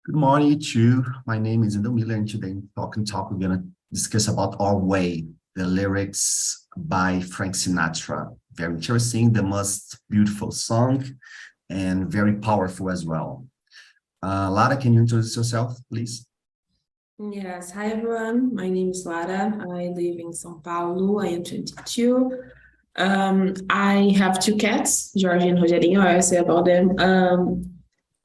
Good morning, you two. My name is Indomila, and today in Talk and Talk, we're going to discuss about Our Way, the lyrics by Frank Sinatra. Very interesting, the most beautiful song, and very powerful as well. Lara, can you introduce yourself, please? Yes, hi everyone. My name is Lara. I live in São Paulo. I am 22. I have two cats, Georgie and Rogerinho. I always say about them.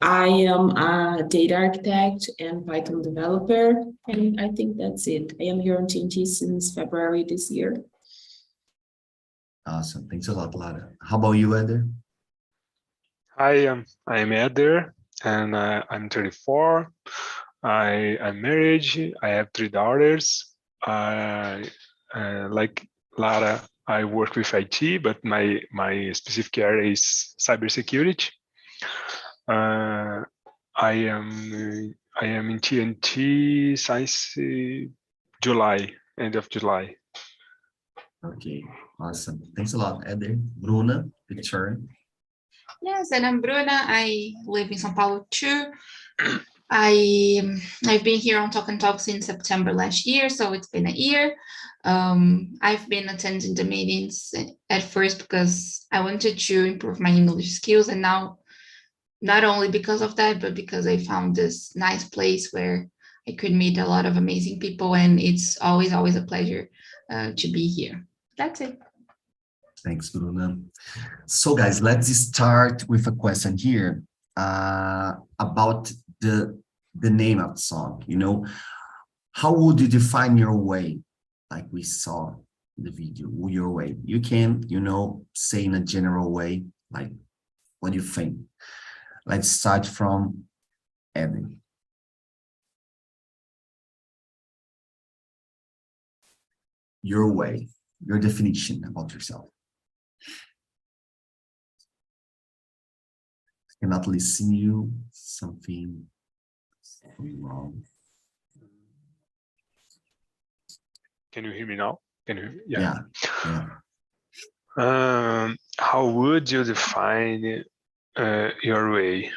I am a data architect and Python developer, and I think that's it. I am here on TNT since February this year. Awesome. Thanks a lot, Lara. How about you, Eder? Hi, I'm Eder, and I'm 34. I'm married. I have 3 daughters. Like Lara, I work with IT, but my specific area is cybersecurity. I am in TNT since July, end of July. Okay, awesome. Thanks a lot, Eder. Bruna, your turn. Yes, and I'm Bruna. I live in São Paulo too. I've been here on Talk and Talk since September last year, so it's been a year. I've been attending the meetings at first because I wanted to improve my English skills, and now not only because of that, but because I found this nice place where I could meet a lot of amazing people, and it's always a pleasure to be here. That's it. Thanks, Bruna. So, guys, let's start with a question here about the name of the song. You know, how would you define your way, like we saw in the video? Your way. You can, say in a general way, like what do you think? Let's start from Evan. Your way, your definition about yourself. I cannot listen you. Something wrong. Can you hear me now? Can you? Yeah. How would you define your way?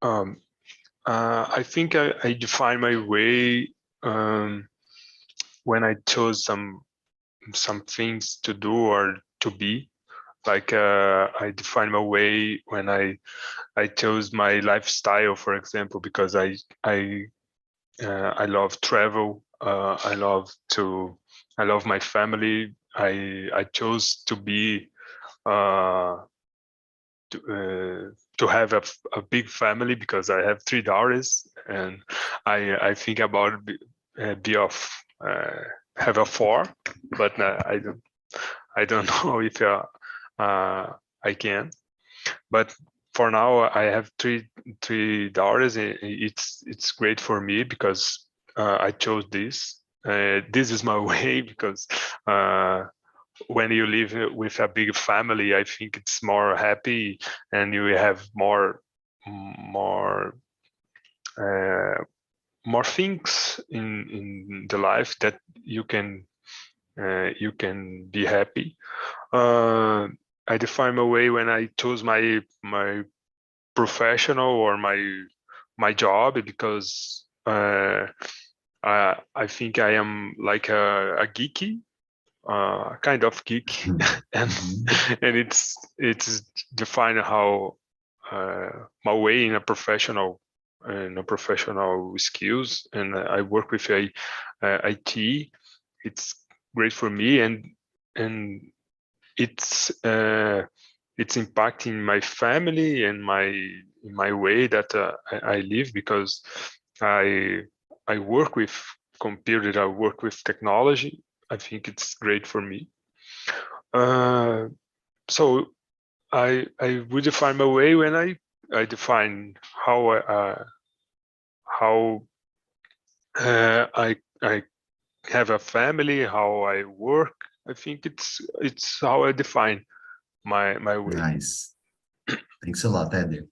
I think I define my way when I chose some things to do or to be. Like I define my way when I chose my lifestyle, for example, because I love travel. I love my family. I chose to be to have a big family because I have 3 daughters, and I think about have a 4, but I don't know if I can. But for now, I have three daughters. It's great for me because I chose this. This is my way because when you live with a big family, I think it's more happy, and you have more things in the life that you can be happy. I define my way when I choose my professional or my job, because I think I am like a geeky, kind of geek, and it's defined how my way in a professional skills, and I work with IT. It's great for me, and it's impacting my family and my way that I live, because I work with computer, I work with technology. I think it's great for me. So I would define my way when I define how I have a family, how I work. I think it's how I define my way. Nice. Thanks a lot, Eder.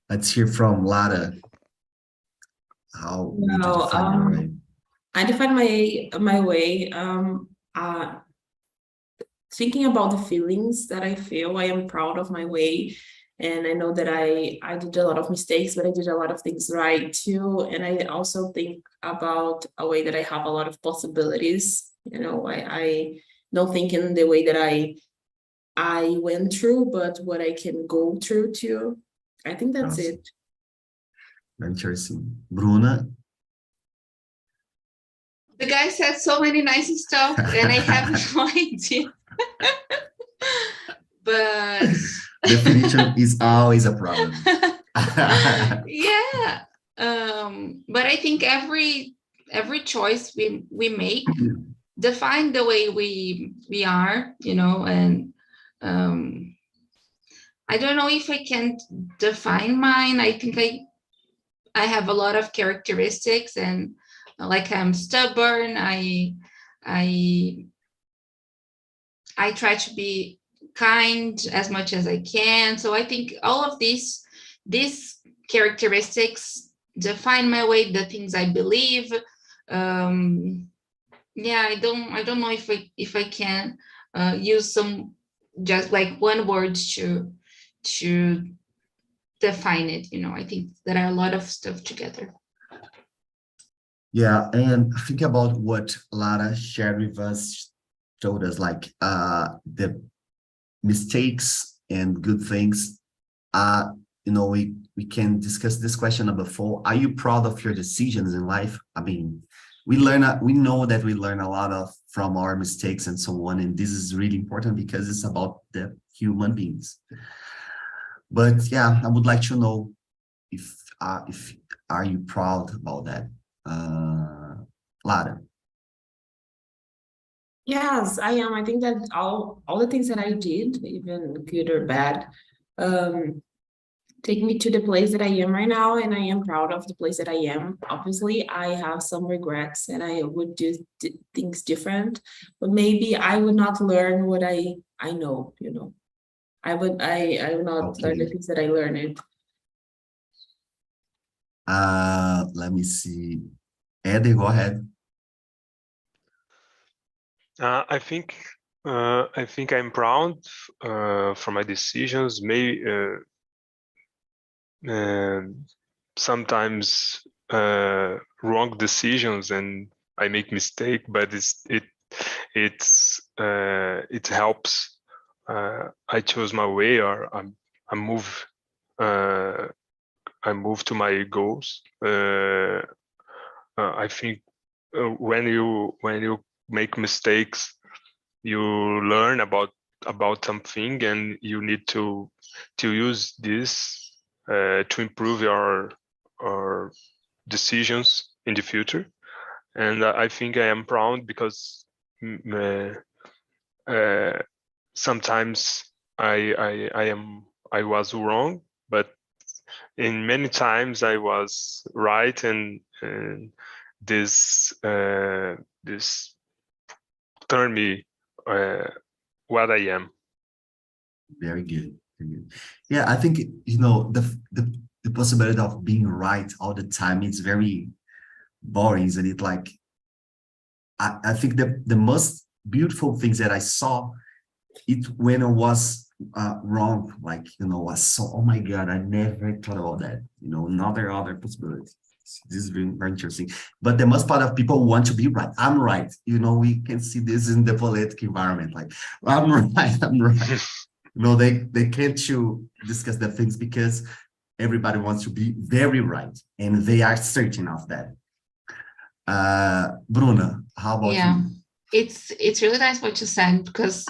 Let's hear from Lara. How would you define your way? I define my way thinking about the feelings that I feel. I am proud of my way, And I know that I did a lot of mistakes, but I did a lot of things right too. And I also think about a way that I have a lot of possibilities. You know, I don't think in the way that I went through, but what I can go through too. I think that's Awesome. it. Very interesting. Bruna? The guy said so many nice stuff, and I have no idea. But Definition is always a problem. yeah, but I think every choice we make define the way we are, you know, and I don't know if I can define mine. I think I have a lot of characteristics, and like I'm stubborn. I try to be kind as much as I can. So I think all of these characteristics define my way, the things I believe. Yeah, I don't know if I can use some just like one word to define it. You know, I think there are a lot of stuff together. Yeah, and think about what Lara shared with us, showed us like the mistakes and good things. You know, we can discuss this question number 4. Are you proud of your decisions in life? I mean, we know that we learn a lot from our mistakes and so on, and this is really important because it's about the human beings. But yeah, I would like to know if are you proud about that, Lara? Yes, I am. I think that all the things that I did, even good or bad, take me to the place that I am right now, and I am proud of the place that I am. Obviously, I have some regrets, and I would do things different, but maybe I would not learn what I know. You know, I would not learn the things that I learned. Let me see. Eddie, go ahead. I think I'm proud for my decisions. Sometimes wrong decisions, and I make mistake, but it helps. I chose my way, or I move to my goals. I think when you make mistakes, you learn about something, and you need to use this to improve your decisions in the future. And I think I am proud because sometimes I was wrong, but in many times I was right, and this turned me what I am. Very good. Very good. Yeah, I think, you know, the possibility of being right all the time, it's very boring, isn't it? Like, I think the most beautiful things that I saw it when I was wrong, like, you know, I saw, oh my God, I never thought about that, you know, another possibility. This is very, very interesting. But the most part of people want to be right. I'm right. You know, we can see this in the political environment. Like, I'm right. I'm right. You know, they can't to discuss the things because everybody wants to be very right, and they are certain of that. Bruna, how about you? It's really nice what you said, because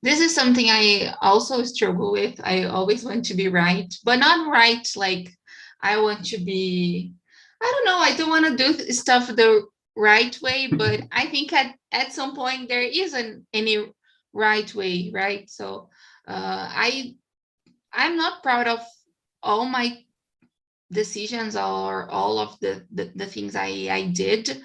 this is something I also struggle with. I always want to be right, but not right like I want to be, I don't know, I don't want to do stuff the right way, but I think at some point there isn't any right way, right? So I'm not proud of all my decisions or all of the things I did.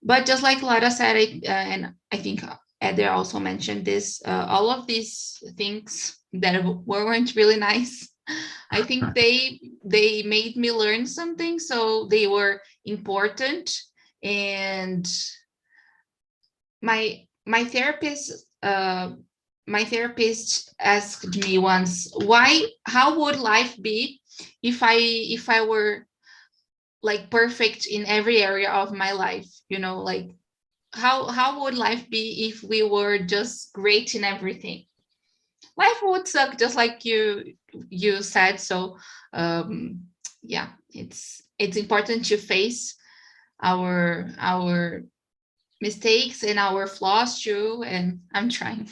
But just like Lara said, and I think Eder also mentioned this, all of these things that weren't really nice, I think they made me learn something, so they were important. And my therapist my therapist asked me once, how would life be if I were like perfect in every area of my life, like how would life be if we were just great in everything? Life would suck, just like you said. So yeah, it's important to face our mistakes and our flaws too, and I'm trying.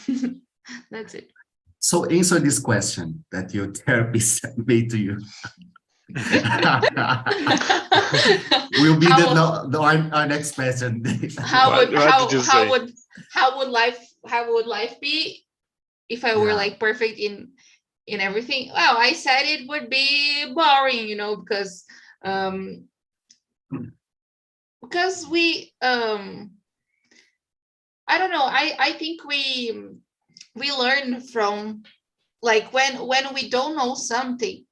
That's it. So answer this question that your therapist made to you. Will be our next question. How What did you say? would life be if I were like perfect in everything? Well, I said it would be boring, because we I don't know, I think we learn from, like, when we don't know something,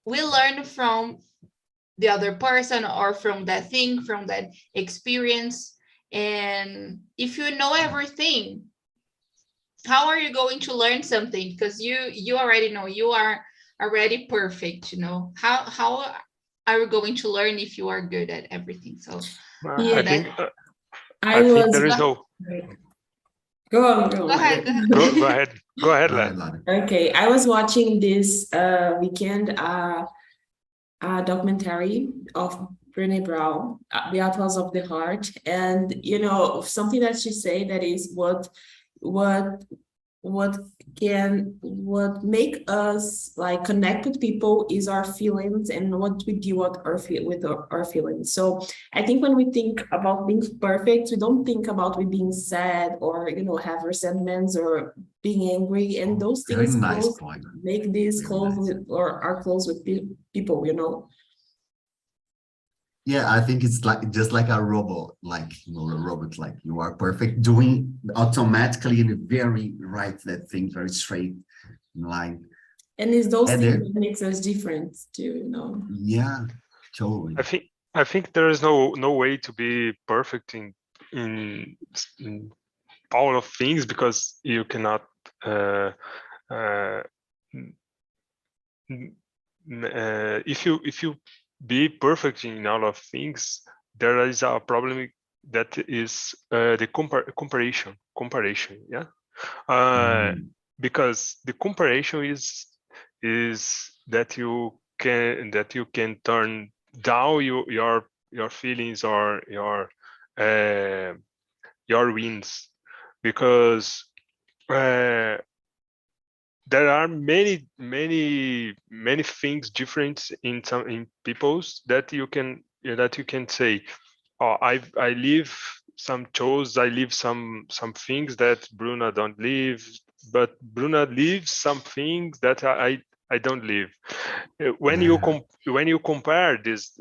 we learn from the other person or from that thing, from that experience. And if you know everything, how are you going to learn something? Because you already know, you are already perfect. How are you going to learn if you are good at everything? So I think there is no. Go on. Go ahead. Go ahead, Lad. Okay, I was watching this weekend a documentary of Brené Brown, The Atlas of the Heart, and something that she said, that is what make us like connect with people is our feelings, and what we do with our feelings. So I think when we think about being perfect, we don't think about we being sad or have resentments or being angry, and those things nice point. make this close with, or are close with people. Yeah, I think it's like just like a robot, like a robot, like you are perfect, doing automatically in a very right that thing, very straight in line. And it's those things that makes us different too, Yeah, totally. I think there is no way to be perfect in all of things, because you cannot if you be perfect in all of things, there is a problem that is the comparison. Yeah. Because the comparison is that you can turn down your feelings or your wins, because there are many things different in people's that you can say, oh, I live some chose, I live some things that Bruna don't live, but Bruna lives some things that I don't live. When you compare these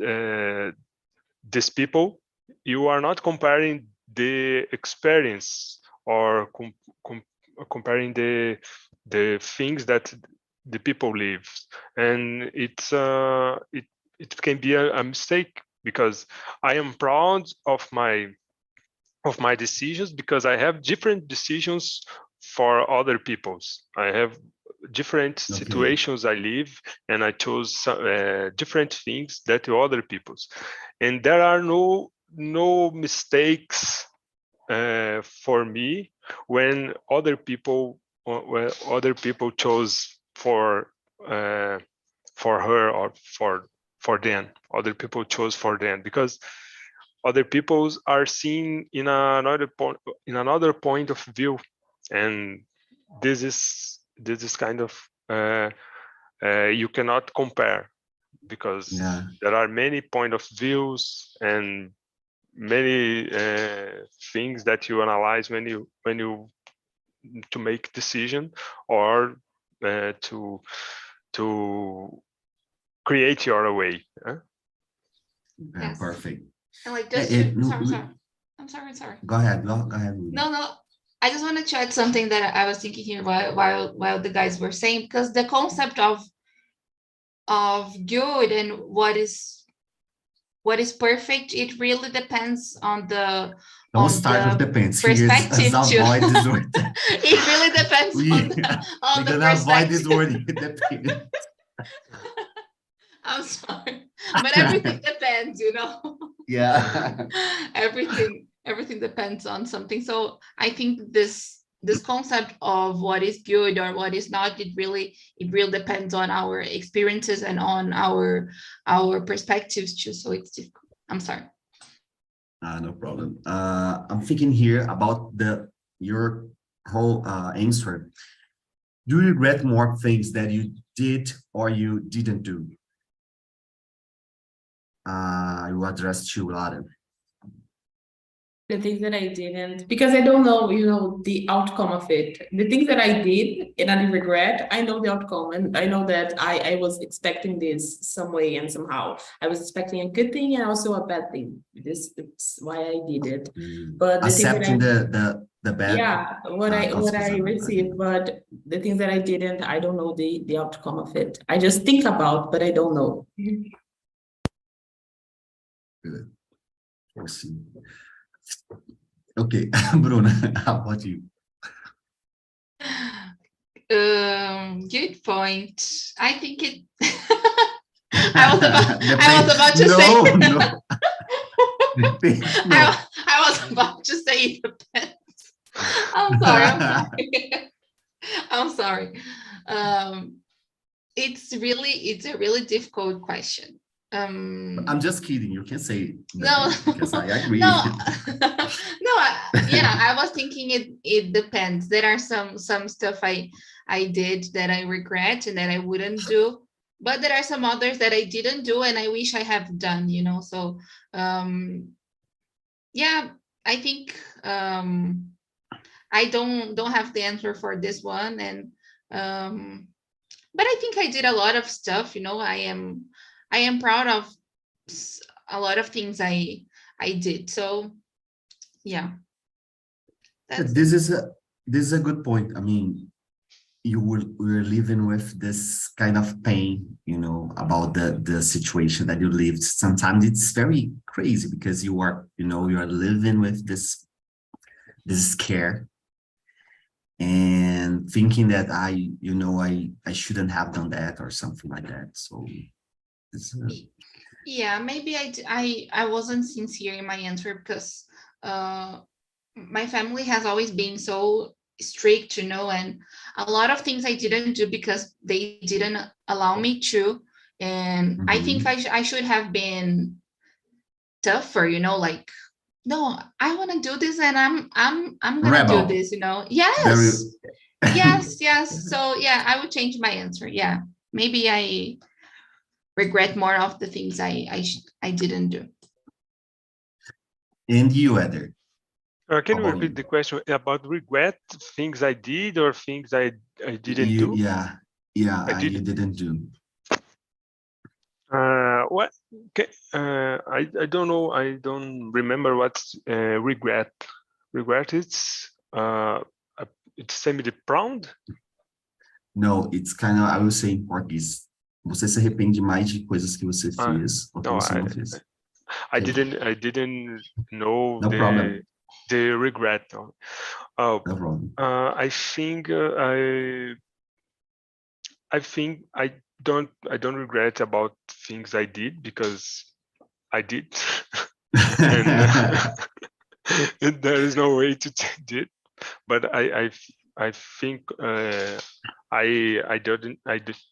people, you are not comparing the experience or comparing the things that the people live, and it can be a mistake, because I am proud of my decisions, because I have different decisions for other people's. I have different situations I live, and I chose different things that other people's, and there are no mistakes for me when other people chose for her or for them. Other people chose for them, because other peoples are seen in another point of view, and this is kind of you cannot compare, because there are many point of views and many things that you analyze when you to make decision, or to create your way. Yes. Perfect. And like I'm sorry. Go ahead. No. I just wanted to add something that I was thinking here while the guys were saying, because the concept of good and what is what is perfect, it really depends on Don't start with depends. perspective Let's avoid this word. It really depends on We're the gonna avoid perspective. this word. It depends. I'm sorry, but everything depends, you know. Yeah. everything depends on something. So I think this concept of what is good or what is not, it really depends on our experiences and on our perspectives too. So it's difficult. I'm sorry. No problem. I'm thinking here about your whole answer. Do you regret more things that you did or you didn't do? I will address to Lara. The things that I didn't, because I don't know, you know, the outcome of it. The things that I did and I regret, I know the outcome, and I know that I was expecting this some way and somehow. I was expecting a good thing and also a bad thing. This is why I did it. But the Accepting thing that the bad. yeah, what I received, okay. but the things that I didn't, I don't know the outcome of it. I just think about, but I don't know. Good. We'll see. Okay, Bruna, how about you? Good point. I think it. I was about to no, say. No. I was about to say it depends. I'm sorry. I'm sorry. It's a really difficult question. I'm just kidding. You can say no, because I agree. no, yeah. I was thinking it depends. There are some stuff I did that I regret and that I wouldn't do, but there are some others that I didn't do and I wish I have done. You know, so yeah, I think I don't have the answer for this one, and but I think I did a lot of stuff. You know, I am proud of a lot of things I did. So yeah, This is a good point. I mean, we're living with this kind of pain, you know, about the situation that you lived. Sometimes it's very crazy because you are living with this scare and thinking that I shouldn't have done that or something like that. So it's yeah, maybe I wasn't sincere in my answer because my family has always been so strict, you know, and a lot of things I didn't do because they didn't allow me to, and I think I should have been tougher, you know, like, no, I want to do this and I'm gonna do this, you know. Yes. Yes. So yeah, I would change my answer. Yeah, maybe I regret more of the things I didn't do. And you, Eder? Can you repeat the question about regret? Things I did or things I didn't do? Yeah, you didn't do. What? Okay. I don't know. I don't remember what's regret. Regret. It's semi-proud. No, it's kind of, I will say in Portuguese. Você se arrepende mais de coisas que você fez ou que você não fez. I didn't know no problem. The regret. Oh, no problem. I think I don't regret about things I did because I did, and there is no way to change it. But I think I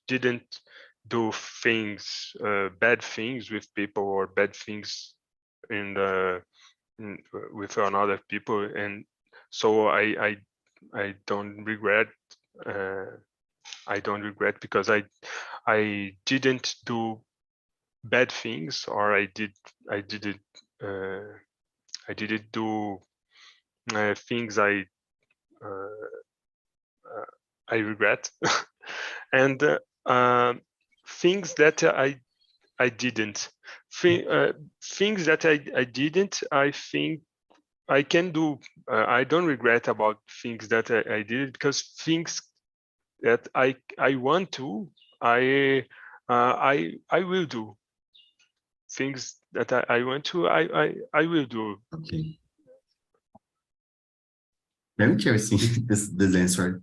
didn't do things, bad things with people or bad things with another people, and so I don't regret. I don't regret because I didn't do bad things, or I didn't do things I regret, and things that I didn't. Things that I didn't. I think I can do. I don't regret about things that I did because things that I want to, I will do. things that I want to, I will do. Okay. Very interesting, this answer.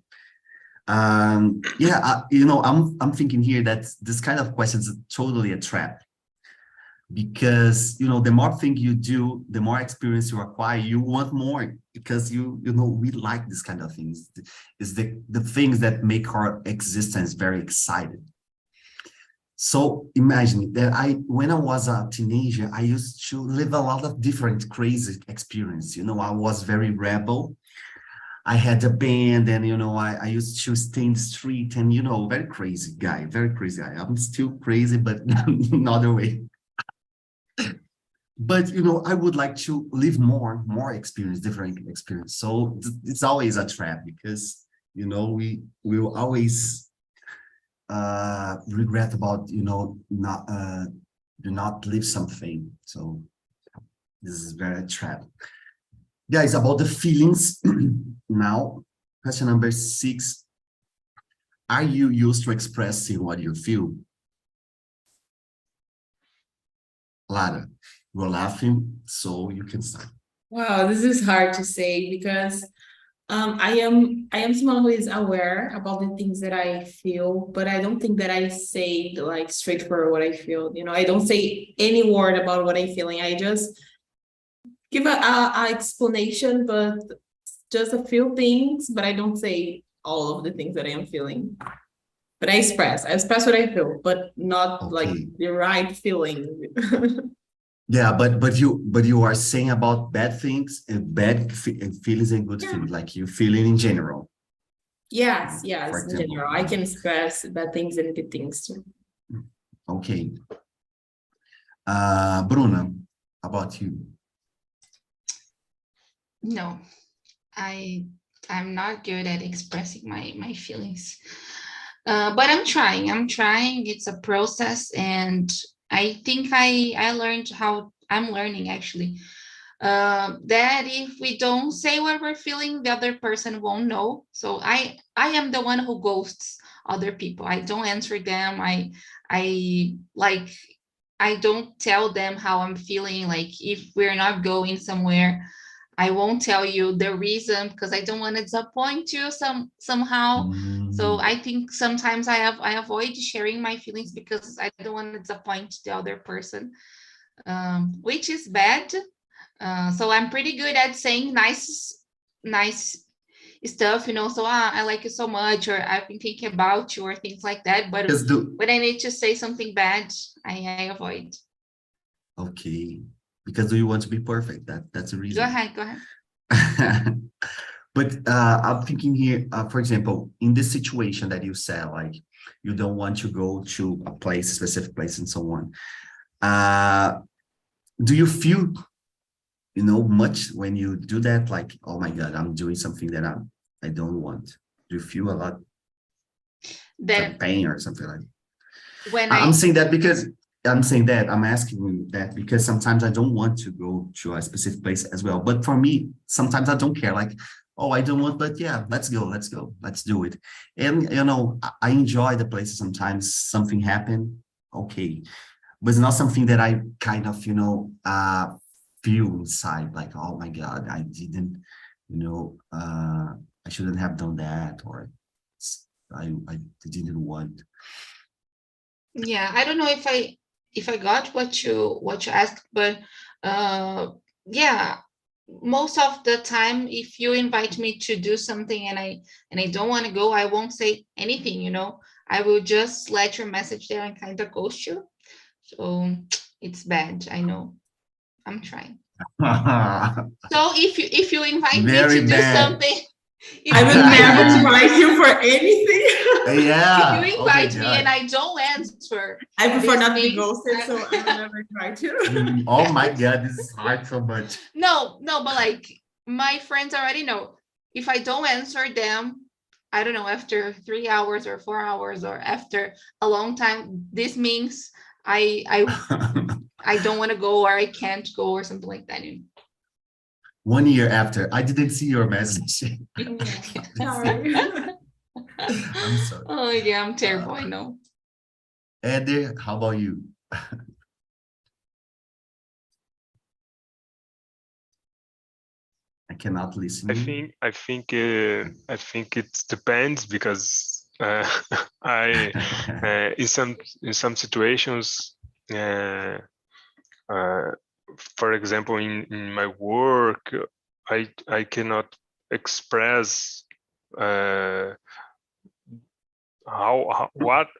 Yeah, I'm thinking here that this kind of question is totally a trap, because the more thing you do, the more experience you acquire, you want more, because we like this kind of things. It's the things that make our existence very exciting. So imagine that when I was a teenager, I used to live a lot of different crazy experience. I was very rebel. I had a band, and I used to stay in the street, and very crazy guy, very crazy guy. I'm still crazy, but another way. But I would like to live more experience, different experience. So it's always a trap, because we will always regret about not do not live something. So this is very trap. Guys, about the feelings. Now, question number 6. Are you used to expressing what you feel? Lara, you're laughing, so you can start. Wow, this is hard to say, because I am someone who is aware about the things that I feel, but I don't think that I say like straightforward what I feel. I don't say any word about what I'm feeling. I just give a explanation, but just a few things, but I don't say all of the things that I am feeling. But I express what I feel, but not like the right feeling. Yeah, but you are saying about bad things and bad feelings and good feelings, like you feeling in general. Yes, For in example. general. I can express bad things and good things too. Okay. Bruna, how about you? No, I'm not good at expressing my feelings. But I'm trying. It's a process, and I think I learned how I'm learning actually. That if we don't say what we're feeling, the other person won't know. So I am the one who ghosts other people. I don't answer them. I don't tell them how I'm feeling. Like if we're not going somewhere, I won't tell you the reason, because I don't want to disappoint you somehow. So I think sometimes I avoid sharing my feelings because I don't want to disappoint the other person, which is bad. So I'm pretty good at saying nice stuff, so I like you so much, or I've been thinking about you, or things like that. But when I need to say something bad, I avoid. Okay, because do you want to be perfect? That's the reason. Go ahead. But I'm thinking here, for example, in this situation that you said, like you don't want to go to a specific place and so on. Do you feel much when you do that, like, oh my God, I'm doing something that I don't want? Do you feel a lot that pain or something like that? When I'm saying that because I'm asking you that because sometimes I don't want to go to a specific place as well. But for me, sometimes I don't care, like, oh, I don't want, but yeah, let's go, let's do it. And I enjoy the places. Sometimes something happened, okay, but it's not something that I kind of feel inside, like, oh my God, I didn't, I shouldn't have done that, or I didn't want. Yeah, I don't know if I got what you asked, but yeah, most of the time, if you invite me to do something and I don't want to go, I won't say anything. I will just let your message there and kind of ghost you. So it's bad, I know. I'm trying. So if you invite me to do something, I would never invite you for anything. Yeah. If you invite me and I don't answer, I prefer not to be ghosted, so I will never invite you. Oh my God, this is hard so much. No, but like my friends already know. If I don't answer them, I don't know, after 3 hours or 4 hours or after a long time, this means I don't want to go, or I can't go, or something like that. 1 year after, I didn't see your message. Sorry. I'm sorry. Oh yeah, I'm terrible, I know. Eder, how about you? cannot listen. I think it depends because I in some situations, for example, in my work, I cannot express what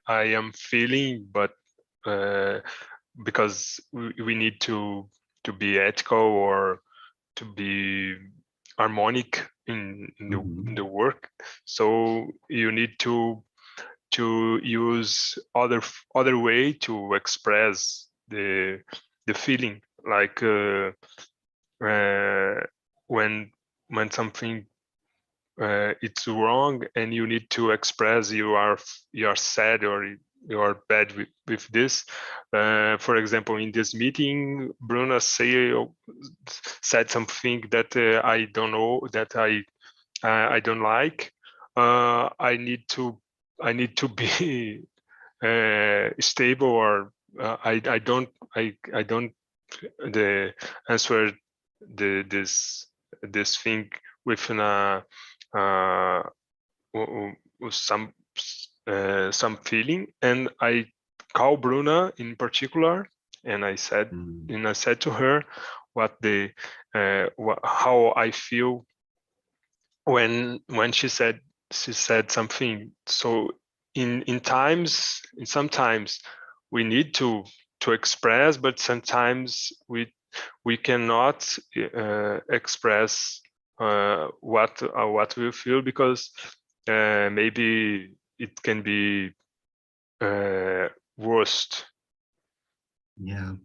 I am feeling, but because we need to be ethical or to be harmonic in the work, so you need to use other way to express the feeling, like when something it's wrong and you need to express you are sad or you are bad with this. For example, in this meeting, Bruna said something that I don't know, that I don't like. I need to be stable, or I don't the answer this thing with some feeling, and I call Bruna in particular, and I said to her how I feel when she said something. So sometimes we need to express, but sometimes we cannot express what we feel, because maybe it can be worst. Yeah.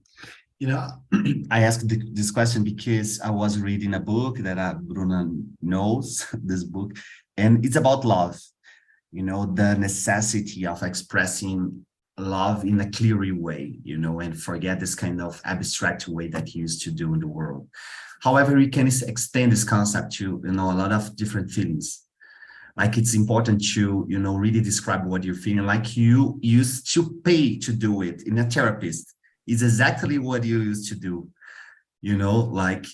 I asked this question because I was reading a book that Bruna knows, this book, and it's about love, the necessity of expressing love in a clear way, and forget this kind of abstract way that you used to do in the world. However, we can extend this concept to, a lot of different feelings. Like, it's important to, really describe what you're feeling, like you used to pay to do it in a therapist. Is exactly what you used to do, like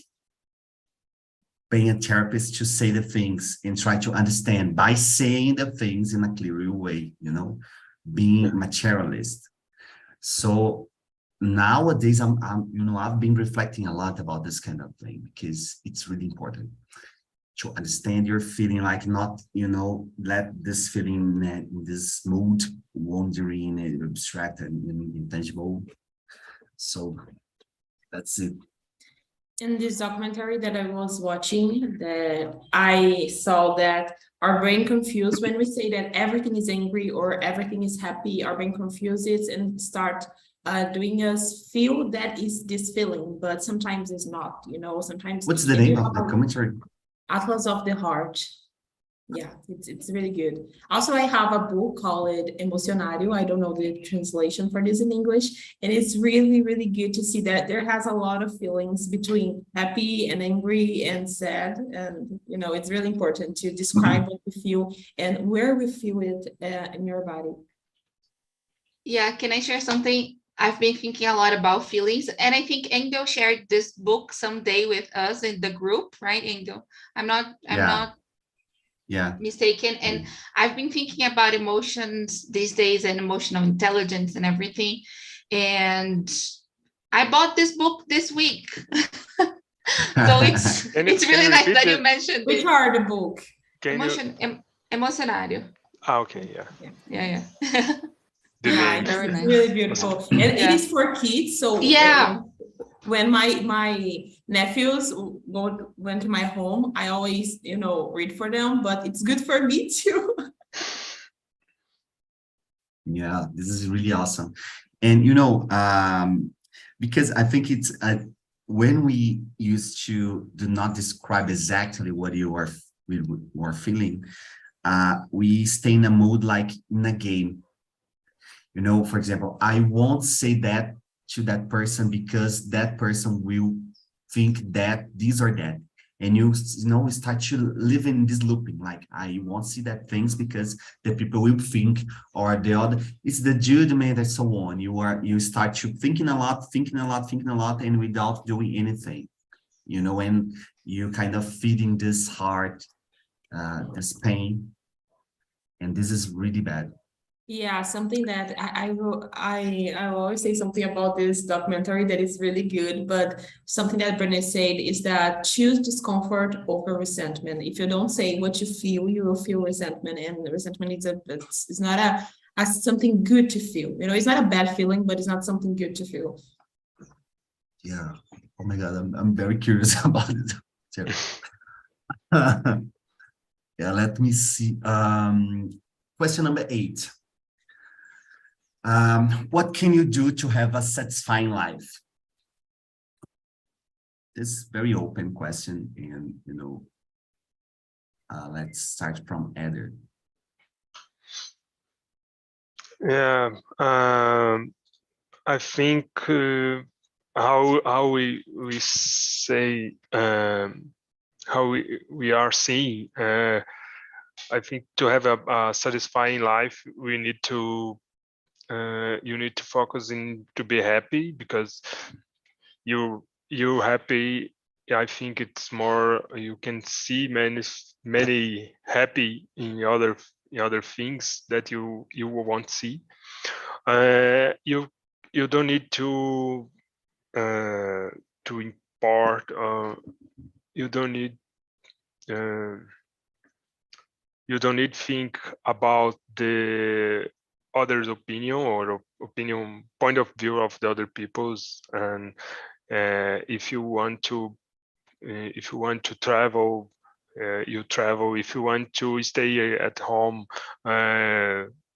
paying a therapist to say the things and try to understand by saying the things in a clear way, being materialist. So nowadays, I've been reflecting a lot about this kind of thing, because it's really important to understand your feeling, like not, let this feeling, this mood wandering and abstract and intangible. So that's it. In this documentary that I was watching, that I saw that our brain confused when we say that everything is angry or everything is happy. Our brain confuses and start doing us feel that is this feeling, but sometimes it's not. Sometimes. What's the name of the commentary? Atlas of the Heart. Yeah, it's really good. Also, I have a book called Emocionário. I don't know the translation for this in English. And it's really, really good to see that there has a lot of feelings between happy and angry and sad. And, it's really important to describe what we feel and where we feel it in your body. Yeah, can I share something? I've been thinking a lot about feelings, and I think Engel shared this book someday with us in the group, right, Engel? I'm not mistaken. And I've been thinking about emotions these days and emotional intelligence and everything. And I bought this book this week. So it's really nice that you mentioned Which are the book? Emocionário. Okay, Yeah. It's really beautiful. And it is for kids. So when my nephews went to my home, I always, read for them, but it's good for me too. Yeah, this is really awesome. And, because I think it's when we used to do not describe exactly what you are feeling, we stay in a mood like in a game. For example, I won't say that to that person because that person will think that this or that. And you start to live in this looping, like I won't see that things because the people will think, or the other, it's the judgment and so on. You start to thinking a lot, and without doing anything, you know, and you kind of feeding this heart, this pain, and this is really bad. Yeah, something that I always say something about this documentary that is really good, but something that Brené said is that choose discomfort over resentment. If you don't say what you feel, you will feel resentment, and resentment is it's not a something good to feel. You know, it's not a bad feeling, but it's not something good to feel. Yeah. Oh my God, I'm very curious about it. Yeah, let me see. Question number 8. What can you do to have a satisfying life? This very open question, and you know, let's start from Eder. Yeah, I think how we say how we are seeing. I think to have a satisfying life, we need to you need to focus in to be happy, because you happy. I think it's more, you can see many happy in other things that you won't see. You don't need to import. You don't need think about the other's opinion or point of view of the other people's. And if you want to travel, you travel. If you want to stay at home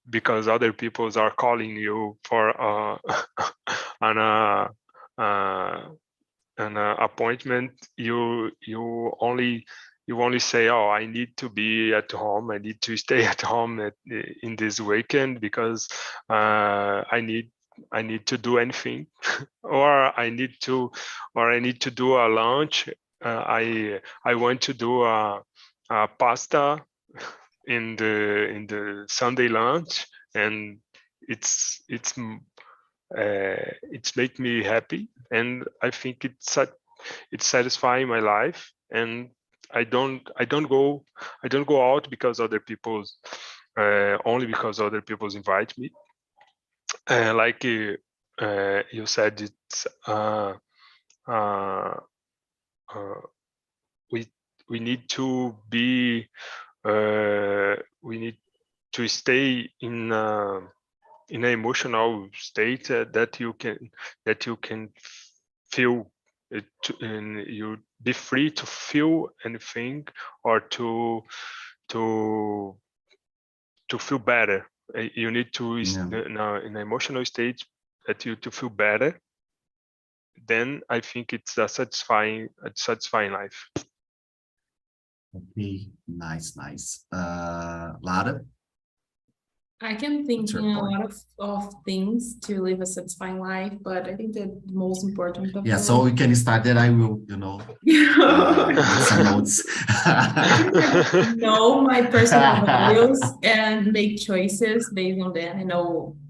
because other peoples are calling you for an appointment, you only say, oh, I need to be at home, I need to stay at home in this weekend because I need to do anything, or I need to do a lunch. I want to do a pasta in the Sunday lunch, and it's make me happy, and I think it's satisfying my life. And I don't go out because other people's only because other people's invite me. Like you said, it's we need to be we need to stay in an emotional state that you can feel it, and you be free to feel anything, or to feel better. You need to in an emotional state that you to feel better. Then I think it's a satisfying life. Okay, nice. Lara? I can think in a lot of things to live a satisfying life, but I think that the most important of Yeah, so we can start that. I will, make some notes. Know my personal values and make choices based on them,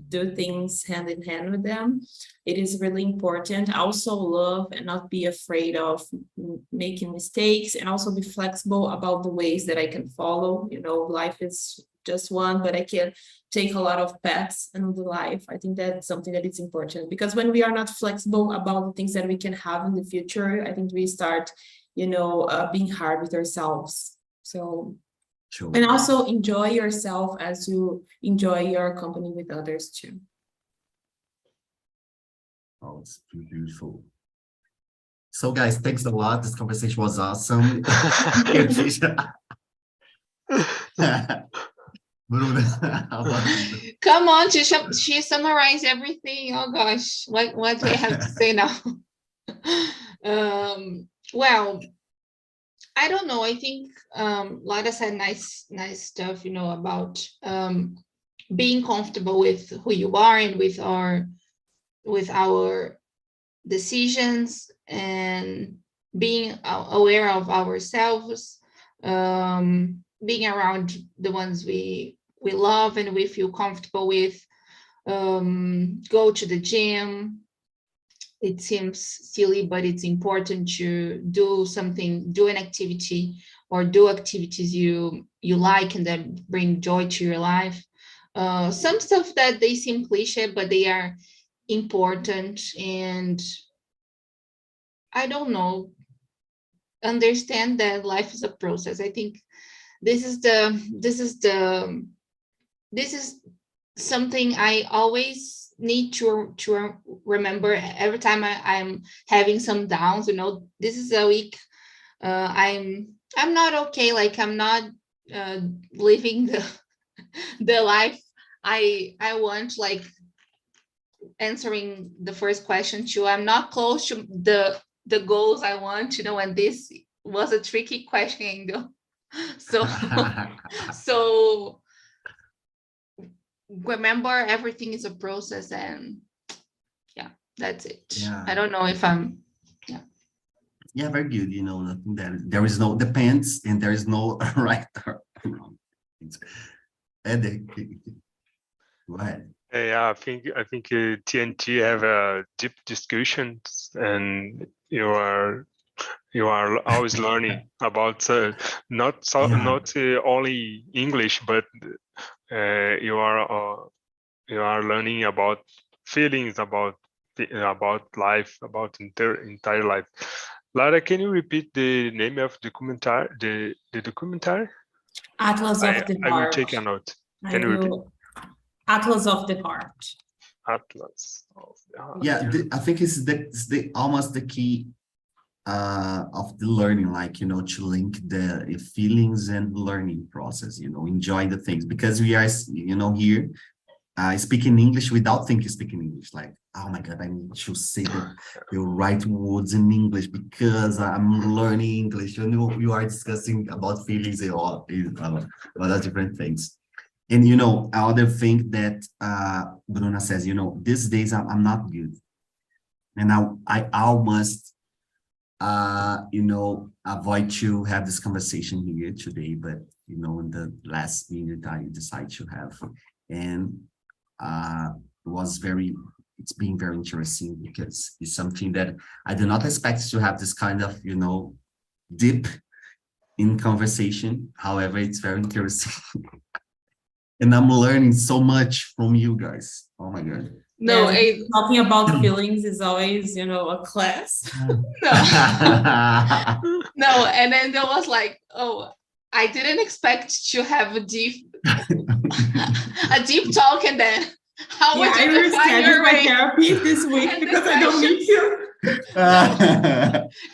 do things hand in hand with them. It is really important. Also love and not be afraid of making mistakes, and also be flexible about the ways that I can follow. Life is just one, but I can take a lot of paths in the life. I think that's something that is important, because when we are not flexible about the things that we can have in the future, I think we start, being hard with ourselves. So, sure. And also enjoy yourself as you enjoy your company with others too. Oh, it's beautiful. So guys, thanks a lot. This conversation was awesome. Come on, she summarized everything. Oh gosh, what do I have to say now? Well, I don't know. I think Lara said nice stuff, about being comfortable with who you are and with our decisions, and being aware of ourselves, being around the ones we love and we feel comfortable with, go to the gym, it seems silly, but it's important to do something, do an activity, or do activities you like and that bring joy to your life. Some stuff that they seem cliche, but they are important, and I don't know, understand that life is a process. I think this is something I always need to remember every time I'm having some downs. This is a week I'm not okay, like I'm not living the life I want, like answering the first question too. I'm not close to the goals I want, and this was a tricky question. So so remember, everything is a process, and yeah, that's it. Yeah. I don't know if I'm Yeah, very good. Nothing that there is no depends and there is no right or wrong. And go ahead. Yeah, I think TNT have a deep discussions, and you are always learning about not only English, but you are learning about feelings, about life, about entire life. Lara, can you repeat the name of the documentary? The documentary? Atlas of the I will Heart. take a note. I Can you repeat? will. Atlas of the Heart. Atlas of the Heart. Yeah, I think it's the almost the key of the learning, like to link the feelings and learning process, enjoying the things, because we are here speaking English without thinking speaking English, like, oh my god, I need to say the right words in English because I'm learning English. You are discussing about feelings and all other different things. And other thing that Bruna says, these days I'm not good, and I almost avoid to have this conversation here today, but in the last minute I decide to have, and it's been very interesting because it's something that I do not expect to have this kind of deep in conversation. However, it's very interesting. And I'm learning so much from you guys. Oh my god. no. Yeah, talking about feelings is always, a class. No, and then there was like, oh, I didn't expect to have a deep talk, and then how would you define your my way? therapy this week And the because I don't need to.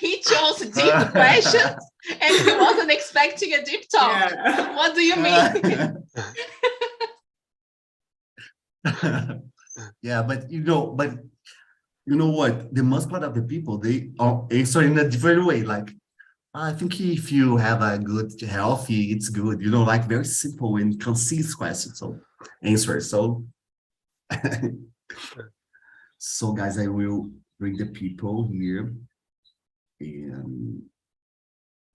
He chose deep questions, and he wasn't expecting a deep talk. Yeah. What do you mean? Yeah, but you know what? The most part of the people, they are answering in a different way. Like, I think if you have a good healthy, it's good. Like very simple and concise questions. So answer. So, so guys, I will bring the people here and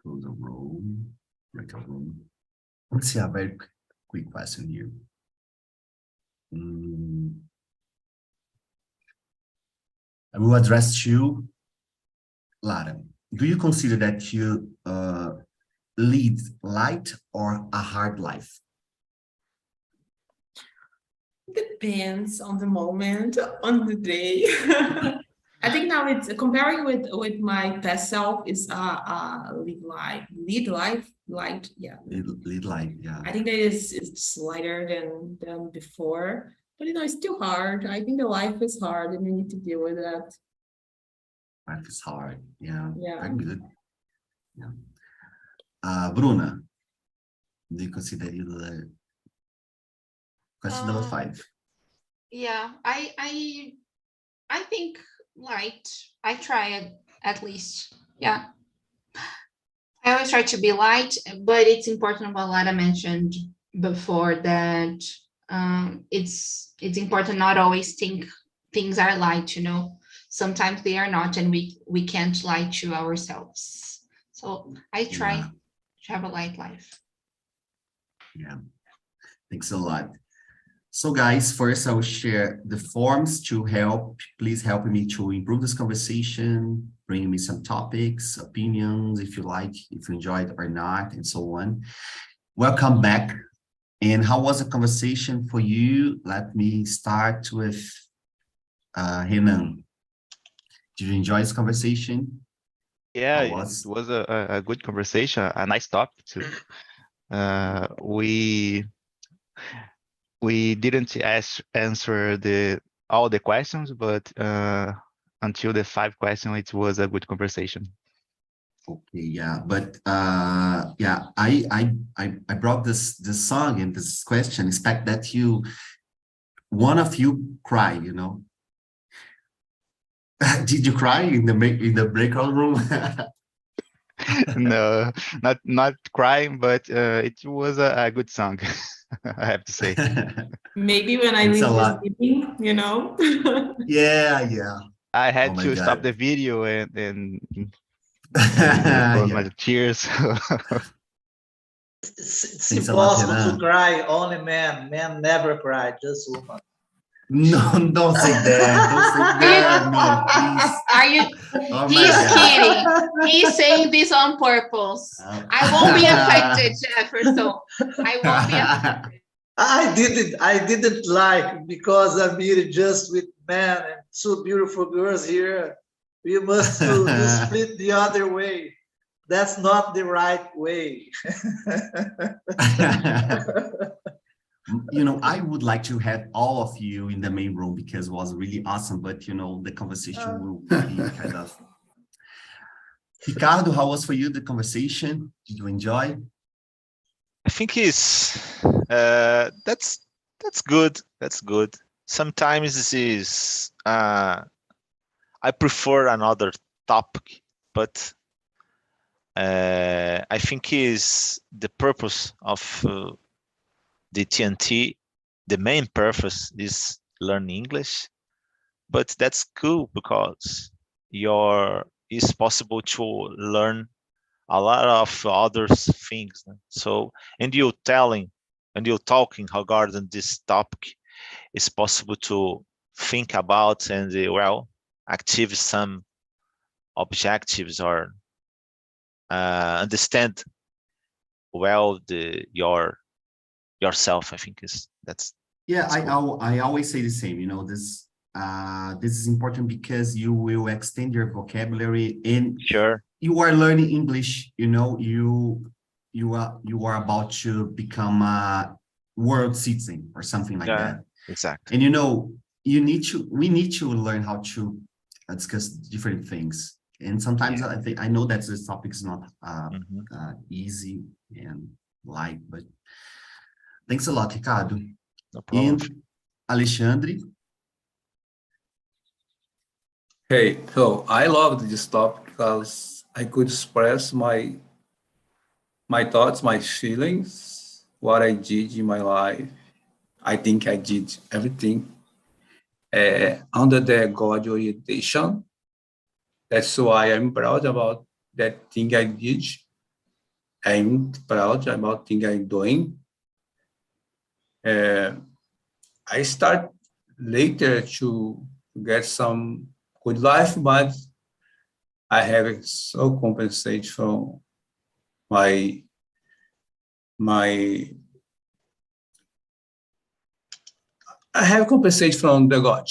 close the room. Break a room. Let's see a very quick question here. I will address you, Lara. Do you consider that you lead light or a hard life? Depends on the moment, on the day. I think now it's comparing with my past self is lead life, yeah. Lead life, yeah. I think that it's lighter than before, but it's still hard. I think the life is hard, and you need to deal with that. Life is hard, yeah. Yeah. Very good. Yeah. Bruna, do you consider you the question number 5? Yeah, I think light. I try it at least. Yeah. I always try to be light, but it's important what Lara mentioned before, that it's important not always think things are light, Sometimes they are not, and we can't lie to ourselves. So I try to have a light life. Yeah. Thanks a lot. So guys, first I will share the forms to help. Please help me to improve this conversation, bring me some topics, opinions, if you like, if you enjoyed or not, and so on. Welcome back. And how was the conversation for you? Let me start with Renan. Did you enjoy this conversation? Yeah, How it was? was a good conversation, a nice topic too. We didn't answer all the questions, but until the 5 questions, it was a good conversation. Okay, yeah, but yeah, I brought this song and this question, expect that one of you cry, you know. Did you cry in the breakout room? No, not crying, but it was a good song, I have to say. Maybe when I It's a leave this lot. meeting, you know. Yeah. I Oh had my to stop God. the video and close my Yeah. tears. It's Thanks a lot, impossible to Renan. cry. Only men. Men never cry. Just women. No, don't say that. Don't say that, man, please. Are you? Oh my He's God. kidding. He's saying this on purpose. I won't be affected, Jefferson. I won't be affected. I didn't like because I'm here just with men and 2 beautiful girls here. We must to split the other way. That's not the right way. You know, I would like to have all of you in the main room because it was really awesome, but you know, the conversation will be kind of. Ricardo, how was for you the conversation? Did you enjoy? I think that's good. That's good. Sometimes this is I prefer another topic, but I think is the purpose of the TNT. The main purpose is learn English, but that's cool because it's possible to learn a lot of other things. So, and you're talking regarding this topic, it's possible to think about and achieve some objectives or understand well yourself. I think that's Cool. I always say the same, you know, this is important because you will extend your vocabulary and sure. You are learning English, you know, you are about to become a world citizen or something like that. Exactly. And you know, we need to learn how to discuss different things. And sometimes I know that this topic is not easy and light, but thanks a lot, Ricardo. No problem. And Alexandre. Hey, so I loved this topic because I could express my thoughts, my feelings, what I did in my life. I think I did everything under the God orientation. That's why I'm proud about that thing I did. I'm proud about thing I'm doing. I start later to get some good life, but I have so compensated from my I have compensated from the God.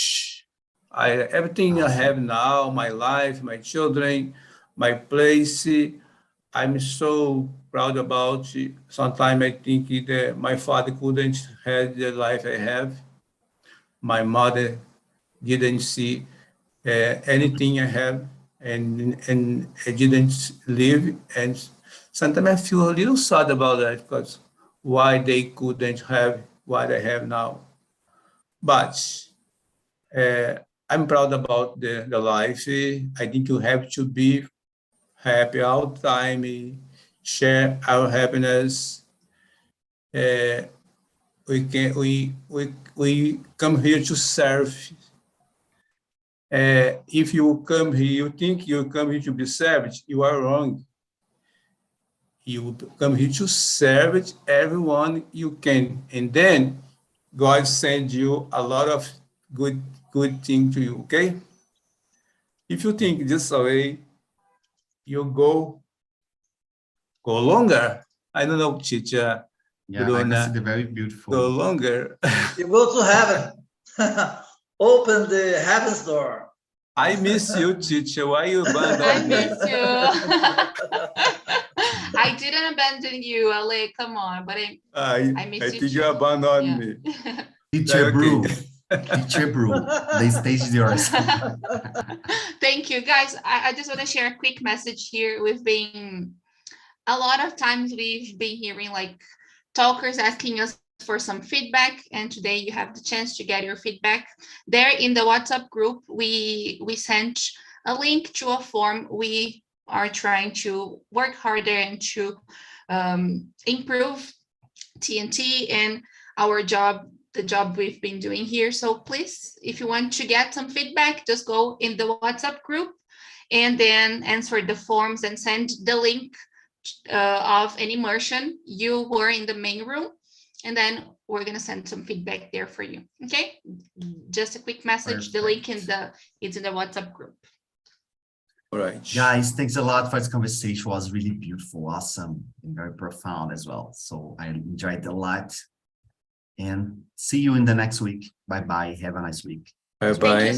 Everything I have now, my life, my children, my place, I'm so proud about. Sometimes I think that my father couldn't have the life I have. My mother didn't see anything I have, and I didn't live. And sometimes I feel a little sad about that because why they couldn't have what I have now. But I'm proud about the life. I think you have to be happy all the time, share our happiness. We come here to serve. If you come here, you think you come here to be served, you are wrong. You come here to serve everyone you can, and then God send you a lot of good thing to you, okay? If you think this way, you go longer. I don't know, Chicha, Yeah, I Bruna, consider very go beautiful. longer. You go to heaven. Open the heavens door. I miss you, Chicha. Why you I abandon me? miss you. I didn't abandon you, Ale. Come on, but I miss I you think you too. abandoned Yeah. me. Teacher Okay. Brew, Teacher Brew, the stage is yours. Thank you, guys. I just want to share a quick message here. A lot of times we've been hearing like talkers asking us for some feedback, and today you have the chance to get your feedback. There in the WhatsApp group, we sent a link to a form. We are trying to work harder and to improve TNT and our job, the job we've been doing here. So please, if you want to get some feedback, just go in the WhatsApp group and then answer the forms and send the link of an immersion you were in the main room, and then we're going to send some feedback there for you. Okay, just a quick message. The link it's in the WhatsApp group. All right, guys, thanks a lot for this conversation. It was really beautiful, awesome, and very profound as well. So I enjoyed it a lot, and see you in the next week. Bye bye. Have a nice week. Bye bye.